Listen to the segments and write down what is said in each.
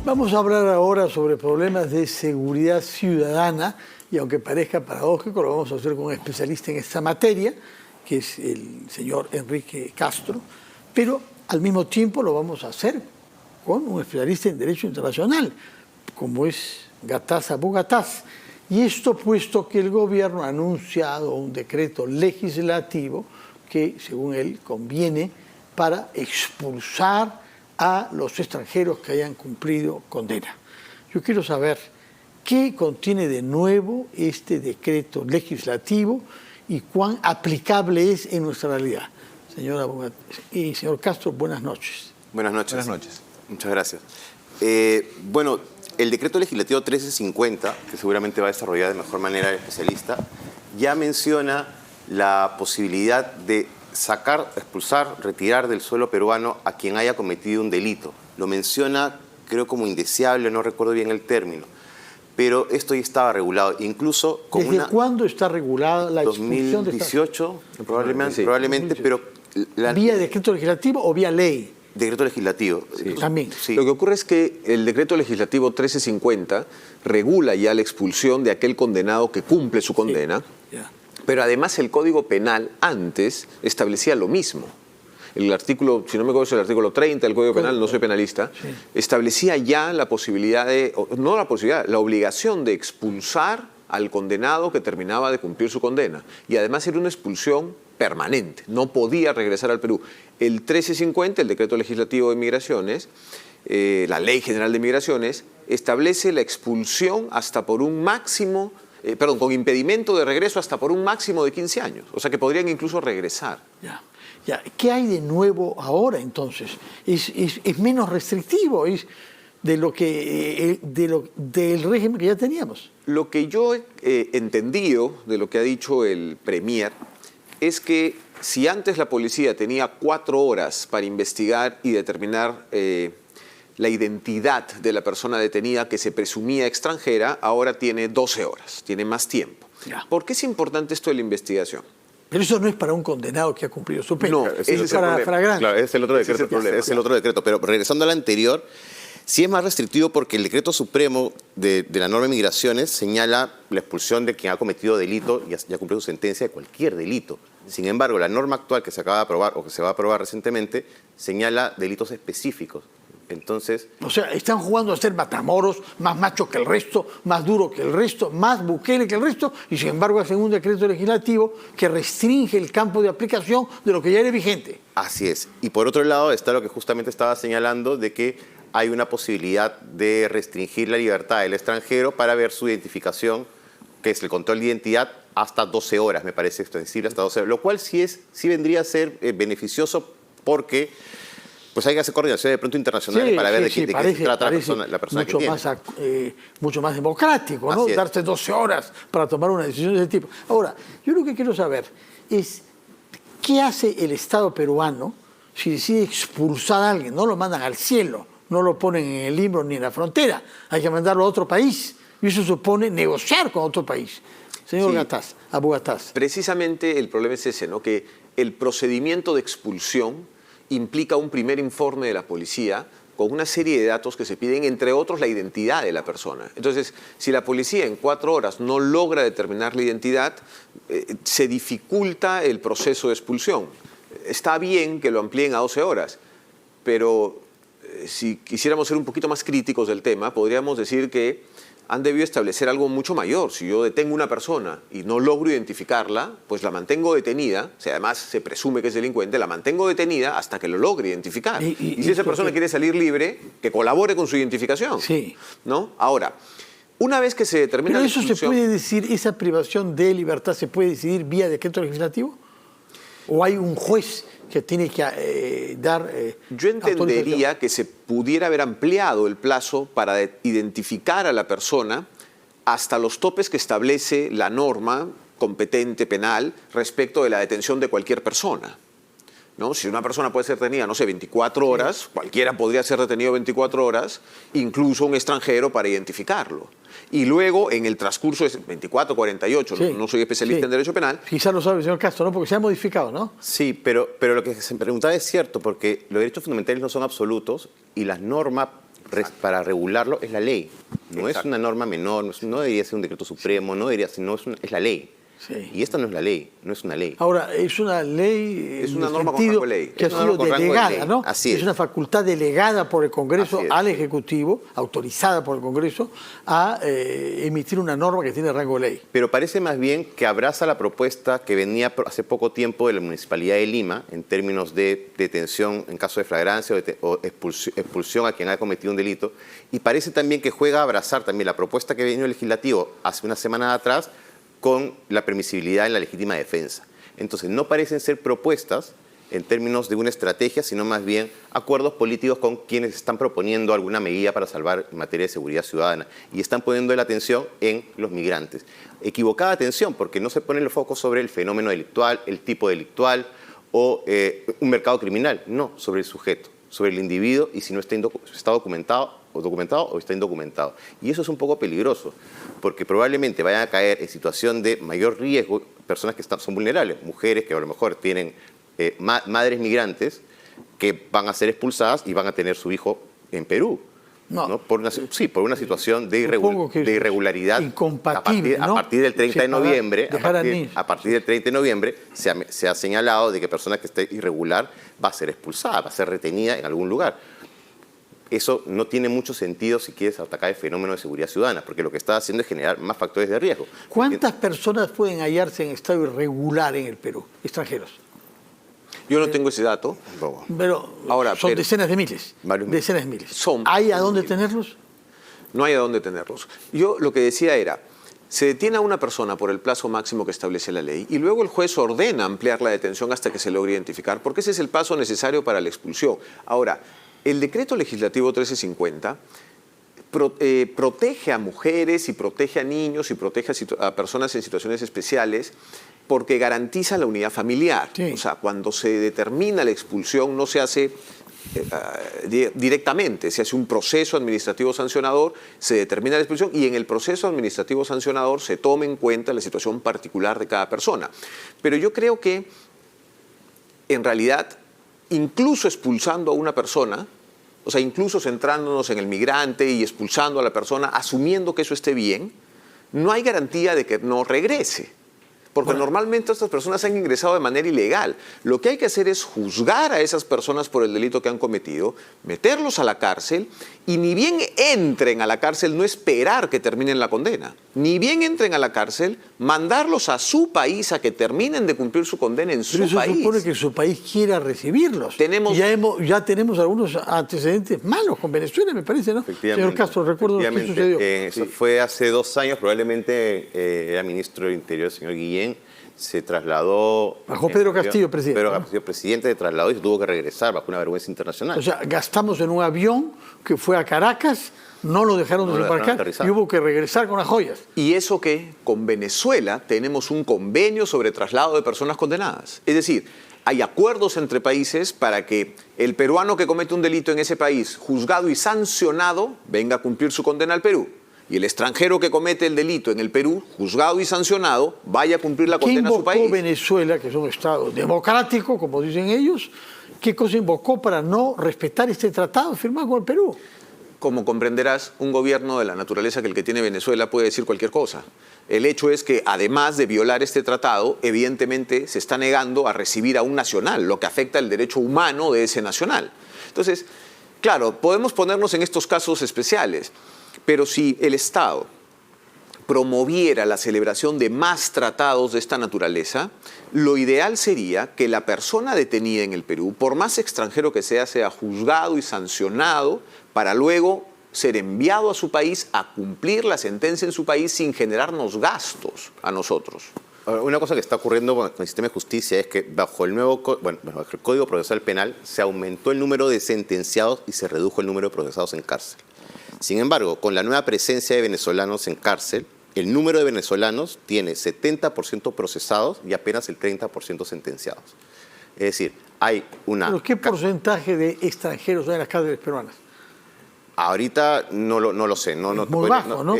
Vamos a hablar ahora sobre problemas de seguridad ciudadana y aunque parezca paradójico, lo vamos a hacer con un especialista en esta materia, que es el señor Enrique Castro, pero al mismo tiempo lo vamos a hacer con un especialista en Derecho Internacional, como es Gataz Abu Gataz. Y esto puesto que el gobierno ha anunciado un decreto legislativo que, según él, conviene para expulsar a los extranjeros que hayan cumplido condena. Yo quiero saber qué contiene de nuevo este decreto legislativo y cuán aplicable es en nuestra realidad. Señora y señor Castro, buenas noches. Buenas noches. Buenas noches. Muchas gracias. Bueno, el decreto legislativo 1350, que seguramente va a desarrollar de mejor manera el especialista, ya menciona la posibilidad de sacar, expulsar, retirar del suelo peruano a quien haya cometido un delito. Lo menciona, creo, como indeseable, no recuerdo bien el término. Pero esto ya estaba regulado, incluso con ¿Desde cuándo está regulada la expulsión 2018, de probablemente, sí, probablemente, 2018. pero... ¿Vía decreto legislativo o vía ley? Decreto legislativo. Sí. También. Sí. Lo que ocurre es que el decreto legislativo 1350 regula ya la expulsión de aquel condenado que cumple su condena, Sí. Yeah. pero además el Código Penal antes establecía lo mismo. El artículo, si no me acuerdo, es el artículo 30 del Código Penal, no soy penalista, Sí. establecía ya la posibilidad no la posibilidad, la obligación de expulsar al condenado que terminaba de cumplir su condena. Y además era una expulsión permanente, no podía regresar al Perú. El 1350, el Decreto Legislativo de Migraciones, la Ley General de Migraciones, establece la expulsión hasta por un máximo, con impedimento de regreso hasta por un máximo de 15 años. O sea que podrían incluso regresar. Ya. Ya. ¿Qué hay de nuevo ahora entonces? ¿Es menos restrictivo? ¿Es de lo que, del régimen que ya teníamos? Lo que yo he entendido de lo que ha dicho el Premier es que si antes la policía tenía 4 horas para investigar y determinar la identidad de la persona detenida que se presumía extranjera, ahora tiene 12 horas, tiene más tiempo. Ya. ¿Por qué es importante esto de la investigación? Pero eso no es para un condenado que ha cumplido su pena. No, es ese es para el flagrante. Claro, es el otro Ese es decreto. el problema. Es el otro decreto. Pero regresando al anterior, sí es más restrictivo porque el decreto supremo de la norma de migraciones señala la expulsión de quien ha cometido delito y ya cumplido su sentencia de cualquier delito. Sin embargo, la norma actual que se acaba de aprobar o que se va a aprobar recientemente señala delitos específicos. Entonces... O sea, están jugando a ser Matamoros, más macho que el resto, más duro que el resto, más Bukele que el resto, y sin embargo hacen un decreto legislativo que restringe el campo de aplicación de lo que ya era vigente. Así es. Y por otro lado está lo que justamente estaba señalando de que hay una posibilidad de restringir la libertad del extranjero para ver su identificación, que es el control de identidad, hasta 12 horas, me parece extensible hasta 12 horas, lo cual sí vendría a ser beneficioso porque pues hay que hacer coordinación de pronto internacionales para ver de qué se trata la persona que tiene. Mucho más democrático, ¿no? Darse 12 horas para tomar una decisión de ese tipo. Ahora, yo lo que quiero saber es qué hace el Estado peruano si decide expulsar a alguien. No lo mandan al cielo, no lo ponen en el limbo ni en la frontera, hay que mandarlo a otro país. Y eso supone negociar con otro país. Señor Sí. Gataz, Abu Gataz. Precisamente el problema es ese, ¿no? Que el procedimiento de expulsión implica un primer informe de la policía con una serie de datos que se piden, entre otros la identidad de la persona. Entonces, si la policía en 4 horas no logra determinar la identidad, se dificulta el proceso de expulsión. Está bien que lo amplíen a 12 horas, pero si quisiéramos ser un poquito más críticos del tema, podríamos decir que han debido establecer algo mucho mayor. Si yo detengo una persona y no logro identificarla, pues la mantengo detenida, o sea, además se presume que es delincuente, la mantengo detenida hasta que lo logre identificar. Y si esa persona quiere salir libre, que colabore con su identificación. Sí. ¿No? Ahora, una vez que se determina ¿Pero la eso se expulsión, puede decir, esa privación de libertad se puede decidir vía decreto legislativo? ¿O hay un juez que tiene que dar... yo entendería que se pudiera haber ampliado el plazo para identificar a la persona hasta los topes que establece la norma competente penal respecto de la detención de cualquier persona, ¿no? Si una persona puede ser detenida, no sé, 24 horas, cualquiera podría ser detenido 24 horas, incluso un extranjero para identificarlo. Y luego, en el transcurso de 24, 48, Sí, no soy especialista en derecho penal. Quizás lo sabe el señor Castro, ¿no? Porque se ha modificado, ¿no? Sí, pero lo que se preguntaba es cierto, porque los derechos fundamentales no son absolutos y las normas para regularlo es la ley. No Exacto. es una norma menor, no debería ser un decreto supremo, no debería ser, es la ley. Sí. Y esta no es la ley, no es una ley. Ahora, es una ley Es en una el norma con sentido rango de ley. que ha Es una sido norma con rango de delegada, ley. ¿no? Así es es. una facultad delegada por el Congreso Así es. al Ejecutivo, autorizada por el Congreso, a emitir una norma que tiene rango de ley. Pero parece más bien que abraza la propuesta que venía hace poco tiempo de la Municipalidad de Lima en términos de detención en caso de flagrancia o expulsión a quien haya cometido un delito. Y parece también que juega a abrazar también la propuesta que venía el legislativo hace una semana atrás con la permisibilidad en la legítima defensa. Entonces, no parecen ser propuestas en términos de una estrategia, sino más bien acuerdos políticos con quienes están proponiendo alguna medida para salvar en materia de seguridad ciudadana y están poniendo la atención en los migrantes. Equivocada atención, porque no se pone el foco sobre el fenómeno delictual, el tipo delictual o un mercado criminal, no, sobre el sujeto, sobre el individuo y si no está documentado o está indocumentado. Y eso es un poco peligroso, porque probablemente vayan a caer en situación de mayor riesgo personas que son vulnerables, mujeres que a lo mejor tienen madres migrantes que van a ser expulsadas y van a tener su hijo en Perú. No. Por una situación de, Supongo que es irregularidad. incompatible, a partir del 30 de noviembre, dejar a partir del 30 de noviembre se ha señalado de que persona que esté irregular va a ser expulsada, va a ser retenida en algún lugar. Eso no tiene mucho sentido si quieres atacar el fenómeno de seguridad ciudadana, porque lo que está haciendo es generar más factores de riesgo. ¿Cuántas personas pueden hallarse en estado irregular en el Perú, extranjeros? Yo no tengo ese dato. Pero Ahora, son decenas de miles. Varios miles. Decenas de miles. Son ¿Hay a dónde tenerlos? No hay a dónde tenerlos. Yo lo que decía era, se detiene a una persona por el plazo máximo que establece la ley y luego el juez ordena ampliar la detención hasta que se logre identificar, porque ese es el paso necesario para la expulsión. Ahora, el decreto legislativo 1350 protege a mujeres y protege a niños y protege a personas en situaciones especiales porque garantiza la unidad familiar. Sí. O sea, cuando se determina la expulsión no se hace directamente, se hace un proceso administrativo sancionador, se determina la expulsión y en el proceso administrativo sancionador se toma en cuenta la situación particular de cada persona. Pero yo creo que en realidad, incluso expulsando a una persona, o sea, incluso centrándonos en el migrante y expulsando a la persona, asumiendo que eso esté bien, no hay garantía de que no regrese. Porque normalmente estas personas han ingresado de manera ilegal. Lo que hay que hacer es juzgar a esas personas por el delito que han cometido, meterlos a la cárcel y ni bien entren a la cárcel, no esperar que terminen la condena. Ni bien entren a la cárcel, mandarlos a su país a que terminen de cumplir su condena en su Pero eso país. supone que su país quiera recibirlos. Tenemos- Y ya tenemos algunos antecedentes malos con Venezuela, me parece, ¿no? Señor Castro, recuerdo qué sucedió. Eso fue hace 2 años, probablemente era ministro del Interior, el señor Guillén, se trasladó... Bajo Pedro Castillo, presidente, Pedro ¿no? Castillo, presidente, se trasladó y tuvo que regresar bajo una vergüenza internacional. O sea, gastamos en un avión que fue a Caracas, no lo dejaron No lo dejaron desembarcar aterrizar. y hubo que regresar con las joyas. Y eso que con Venezuela tenemos un convenio sobre traslado de personas condenadas. Es decir, hay acuerdos entre países para que el peruano que comete un delito en ese país, juzgado y sancionado, venga a cumplir su condena al Perú. Y el extranjero que comete el delito en el Perú, juzgado y sancionado, vaya a cumplir la ¿Qué condena a su invocó país. Venezuela, que es un Estado democrático, como dicen ellos? ¿Qué cosa invocó para no respetar este tratado firmado con el Perú? Como comprenderás, un gobierno de la naturaleza que el que tiene Venezuela puede decir cualquier cosa. El hecho es que, además de violar este tratado, evidentemente se está negando a recibir a un nacional, lo que afecta el derecho humano de ese nacional. Entonces, claro, podemos ponernos en estos casos especiales, pero si el Estado promoviera la celebración de más tratados de esta naturaleza, lo ideal sería que la persona detenida en el Perú, por más extranjero que sea juzgado y sancionado para luego ser enviado a su país a cumplir la sentencia en su país sin generarnos gastos a nosotros. Ahora, una cosa que está ocurriendo con el sistema de justicia es que bajo el nuevo bajo el Código Procesal Penal se aumentó el número de sentenciados y se redujo el número de procesados en cárcel. Sin embargo, con la nueva presencia de venezolanos en cárcel, el número de venezolanos tiene 70% procesados y apenas el 30% sentenciados. Es decir, hay una... ¿Pero qué porcentaje de extranjeros hay en las cárceles peruanas? Ahorita no lo sé. Muy bajo, ¿no?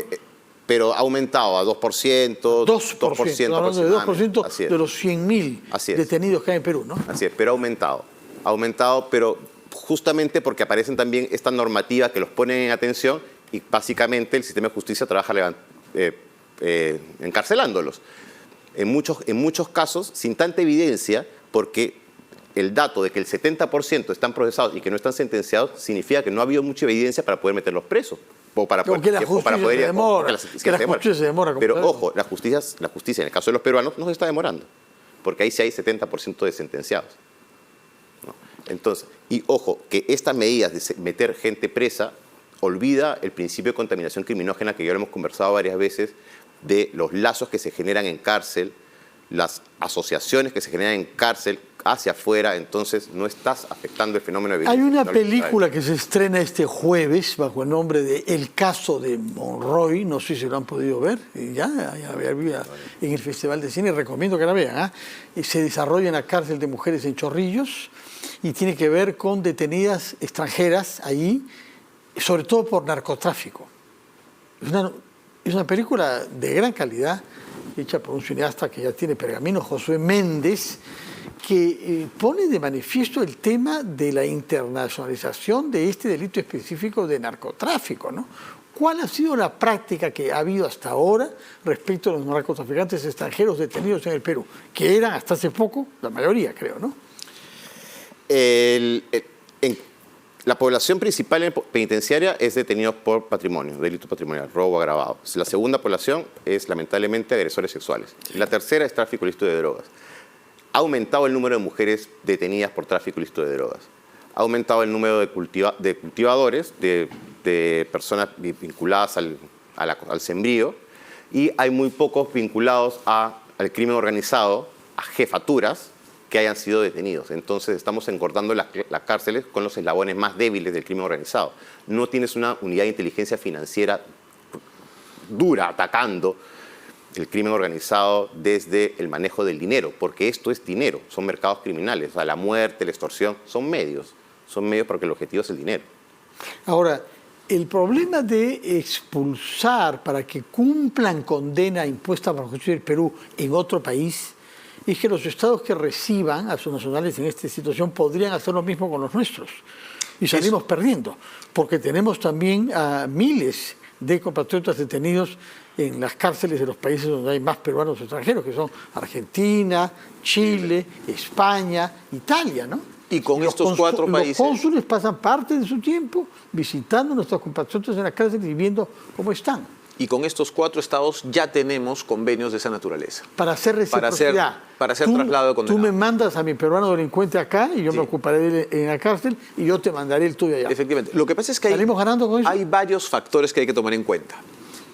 Pero ha aumentado a 2%, 2%, hablando de 2% Así es. de los 100.000 Así es. detenidos que hay en Perú, ¿no? Así es, pero ha aumentado. Ha aumentado, pero justamente porque aparecen también estas normativas que los ponen en atención y básicamente el sistema de justicia trabaja encarcelándolos. En muchos casos, sin tanta evidencia, porque el dato de que el 70% están procesados y que no están sentenciados significa que no ha habido mucha evidencia para poder meterlos presos. O para poder, que la justicia se demora. Se demora. Pero ojo, la justicia en el caso de los peruanos no se está demorando, porque ahí sí hay 70% de sentenciados, ¿no? Entonces, y ojo, que estas medidas de meter gente presa olvida el principio de contaminación criminógena que ya lo hemos conversado varias veces, de los lazos que se generan en cárcel, las asociaciones que se generan en cárcel hacia afuera, entonces no estás afectando el fenómeno de violencia. Hay una película que se estrena este jueves bajo el nombre de El caso de Monroy, no sé si lo han podido ver, ya en el Festival de Cine, recomiendo que la vean, ¿eh? Se desarrolla en la cárcel de mujeres en Chorrillos y tiene que ver con detenidas extranjeras allí, sobre todo por narcotráfico. Es una película de gran calidad, hecha por un cineasta que ya tiene pergamino, Josué Méndez, que pone de manifiesto el tema de la internacionalización de este delito específico de narcotráfico, ¿no? ¿Cuál ha sido la práctica que ha habido hasta ahora respecto a los narcotraficantes extranjeros detenidos en el Perú? Que eran hasta hace poco, la mayoría creo, ¿no? La población principal penitenciaria es detenidos por patrimonio, delito patrimonial, robo agravado. La segunda población es, lamentablemente, agresores sexuales. Y la tercera es tráfico ilícito de drogas. Ha aumentado el número de mujeres detenidas por tráfico ilícito de drogas. Ha aumentado el número de cultivadores, de personas vinculadas al sembrío. Y hay muy pocos vinculados al crimen organizado, a jefaturas, que hayan sido detenidos. Entonces estamos engordando las cárceles con los eslabones más débiles del crimen organizado. No tienes una unidad de inteligencia financiera dura atacando el crimen organizado desde el manejo del dinero, porque esto es dinero, son mercados criminales. O sea, la muerte, la extorsión, son medios porque el objetivo es el dinero. Ahora, el problema de expulsar para que cumplan condena impuesta por la justicia del Perú en otro país es que los estados que reciban a sus nacionales en esta situación podrían hacer lo mismo con los nuestros. Y salimos perdiendo, porque tenemos también a miles de compatriotas detenidos en las cárceles de los países donde hay más peruanos extranjeros, que son Argentina, Chile, España, Italia, ¿no? Y con estos cuatro países... Los cónsules pasan parte de su tiempo visitando a nuestros compatriotas en la cárcel y viendo cómo están. Y con estos 4 estados ya tenemos convenios de esa naturaleza. Para hacer reciprocidad. Para hacer traslado de condenado. Tú me mandas a mi peruano delincuente acá y yo me ocuparé de él en la cárcel y yo te mandaré el tuyo allá. Efectivamente. Lo que pasa es que ¿salimos ganando con eso? Hay varios factores que hay que tomar en cuenta.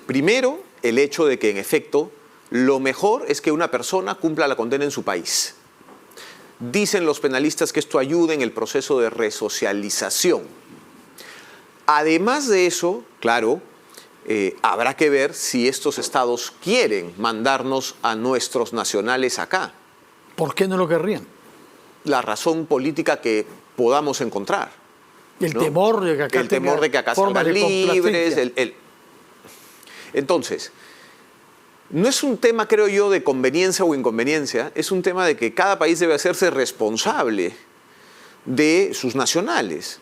Primero, el hecho de que, en efecto, lo mejor es que una persona cumpla la condena en su país. Dicen los penalistas que esto ayuda en el proceso de resocialización. Además de eso, claro, habrá que ver si estos estados quieren mandarnos a nuestros nacionales acá. ¿Por qué no lo querrían? La razón política que podamos encontrar. El temor de que acá, salgan libres. Entonces, no es un tema, creo yo, de conveniencia o inconveniencia, es un tema de que cada país debe hacerse responsable de sus nacionales.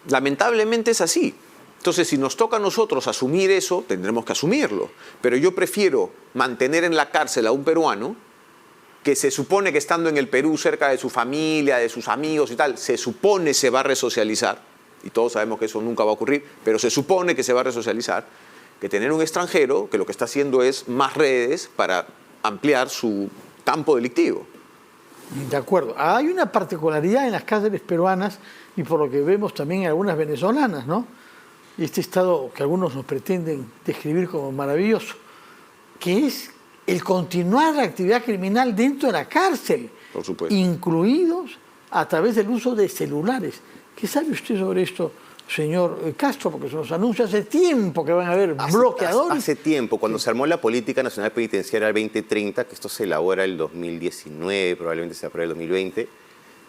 Lamentablemente es así. Entonces, si nos toca a nosotros asumir eso, tendremos que asumirlo. Pero yo prefiero mantener en la cárcel a un peruano que se supone que estando en el Perú cerca de su familia, de sus amigos y tal, se supone se va a resocializar, y todos sabemos que eso nunca va a ocurrir, pero se supone que se va a resocializar, que tener un extranjero que lo que está haciendo es más redes para ampliar su campo delictivo. De acuerdo. Hay una particularidad en las cárceles peruanas y por lo que vemos también en algunas venezolanas, ¿no? Este estado que algunos nos pretenden describir como maravilloso, que es el continuar la actividad criminal dentro de la cárcel, por supuesto, incluidos a través del uso de celulares. ¿Qué sabe usted sobre esto, señor Castro? Porque se nos anuncia hace tiempo que van a haber bloqueadores. Hace tiempo, cuando se armó la Política Nacional Penitenciaria del 2030, que esto se elabora el 2019, probablemente se apruebe el 2020,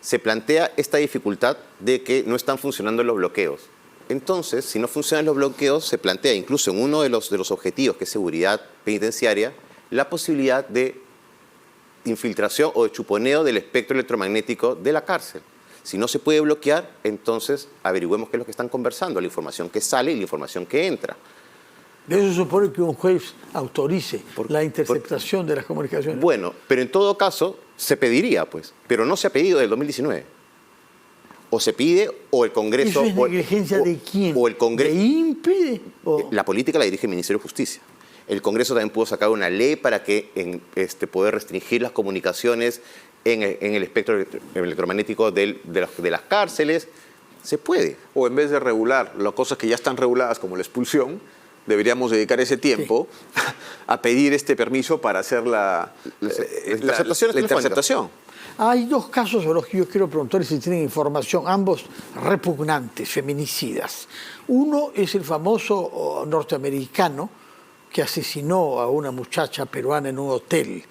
se plantea esta dificultad de que no están funcionando los bloqueos. Entonces, si no funcionan los bloqueos, se plantea incluso en uno de los objetivos, que es seguridad penitenciaria, la posibilidad de infiltración o de chuponeo del espectro electromagnético de la cárcel. Si no se puede bloquear, entonces averigüemos qué es lo que están conversando, la información que sale y la información que entra. De eso se supone que un juez autorice la interceptación de las comunicaciones. Bueno, pero en todo caso se pediría, pues, pero no se ha pedido del 2019. O se pide, o el Congreso... ¿Eso es negligencia de quién? O el Congreso... ¿De INPE? La política la dirige el Ministerio de Justicia. El Congreso también pudo sacar una ley para que poder restringir las comunicaciones en el espectro electromagnético de las cárceles. Se puede. O en vez de regular las cosas que ya están reguladas, como la expulsión, deberíamos dedicar ese tiempo a pedir este permiso para hacer la interceptación. Hay dos casos sobre los que yo quiero preguntarles si tienen información, ambos repugnantes, feminicidas. Uno es el famoso norteamericano que asesinó a una muchacha peruana en un hotel,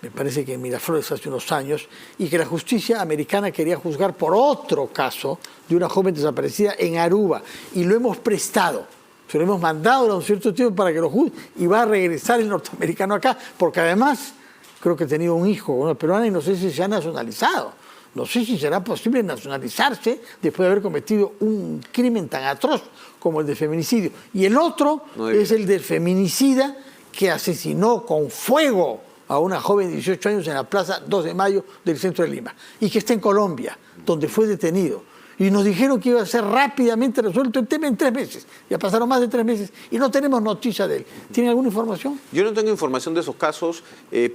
me parece que en Miraflores hace unos años, y que la justicia americana quería juzgar por otro caso de una joven desaparecida en Aruba, y lo hemos prestado. Se lo hemos mandado a un cierto tiempo para que lo juzgue, y va a regresar el norteamericano acá, porque además creo que ha tenido un hijo, una peruana, y no sé si se ha nacionalizado. No sé si será posible nacionalizarse después de haber cometido un crimen tan atroz como el de feminicidio. Y el otro es el del feminicida que asesinó con fuego a una joven de 18 años en la plaza 2 de Mayo del centro de Lima, y que está en Colombia, donde fue detenido. Y nos dijeron que iba a ser rápidamente resuelto el tema en 3 meses. Ya pasaron más de 3 meses y no tenemos noticia de él. ¿Tienen alguna información? Yo no tengo información de esos casos,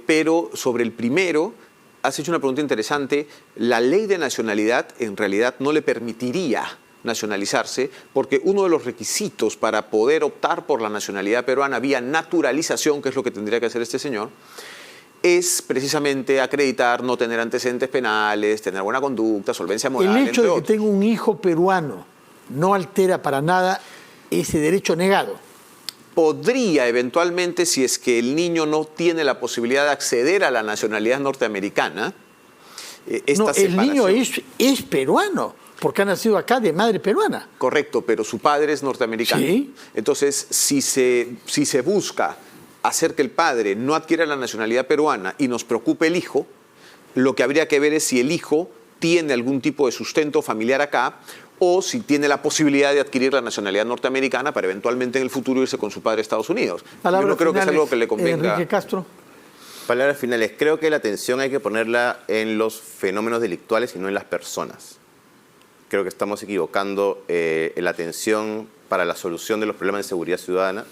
pero sobre el primero, has hecho una pregunta interesante. La ley de nacionalidad en realidad no le permitiría nacionalizarse, porque uno de los requisitos para poder optar por la nacionalidad peruana vía naturalización, que es lo que tendría que hacer este señor, es precisamente acreditar no tener antecedentes penales, tener buena conducta, solvencia moral. El hecho de que tenga un hijo peruano no altera para nada ese derecho negado. Podría eventualmente, si es que el niño no tiene la posibilidad de acceder a la nacionalidad norteamericana, esta separación. El niño es peruano, porque ha nacido acá de madre peruana. Correcto, pero su padre es norteamericano. Sí. Entonces, si se busca hacer que el padre no adquiera la nacionalidad peruana y nos preocupe el hijo, lo que habría que ver es si el hijo tiene algún tipo de sustento familiar acá o si tiene la posibilidad de adquirir la nacionalidad norteamericana para eventualmente en el futuro irse con su padre a Estados Unidos. Yo no creo que es algo que le convenga. Enrique Castro. Palabras finales. Creo que la atención hay que ponerla en los fenómenos delictuales y no en las personas. Creo que estamos equivocando la atención para la solución de los problemas de seguridad ciudadana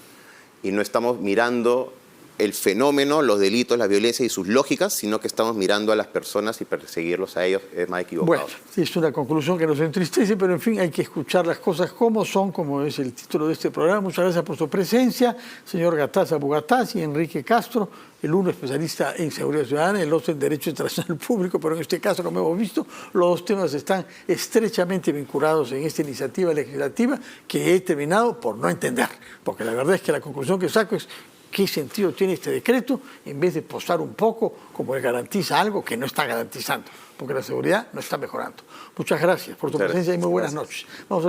y no estamos mirando el fenómeno, los delitos, la violencia y sus lógicas, sino que estamos mirando a las personas y perseguirlos a ellos es más equivocado. Bueno, es una conclusión que nos entristece, pero en fin, hay que escuchar las cosas como son, como es el título de este programa. Muchas gracias por su presencia, señor Gataz Abugataz y Enrique Castro, el uno especialista en seguridad ciudadana, el otro en derecho internacional público, pero en este caso, como hemos visto, los dos temas están estrechamente vinculados en esta iniciativa legislativa que he terminado por no entender, porque la verdad es que la conclusión que saco es ¿qué sentido tiene este decreto en vez de posar un poco como que garantiza algo que no está garantizando? Porque la seguridad no está mejorando. Muchas gracias por tu presencia y muy buenas noches. Vamos a